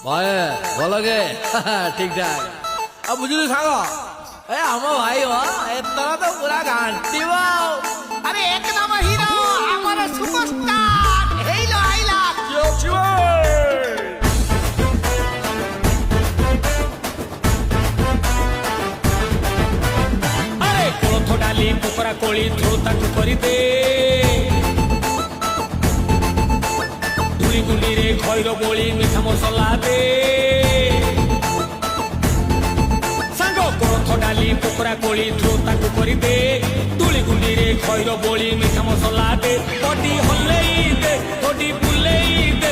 ভাই বলগে ঠিক ঠাক আর বুঝলি সাগ এ আমার ভাই তোরা তো পুরা ঘাঁটিব আরে এক নম্বর হিরো আমার সুপারস্টার হেইলো আইলা আরে কোলথ ডালি কুকুরা কোଳି ଥୋ ତାକୁ କରିଦେ ଧୂଳି ଗୁଣ୍ଡିରେ ଖଇର ବୋଳି ମିଠା ମସଲା ଦେ ସାଙ୍ଗ କୋଳଥ ଡାଲି କୁକୁରା କୋଳି ଥୋ ତାକୁ କରିଦେ ଧୂଳି ଗୁଣ୍ଡିରେ ଖଇର ବୋଳି ମିଠା ମସଲା ଦେ ବଡି ହଲେଇ ଦେ ବଡି ବୁଲେଇ ଦେ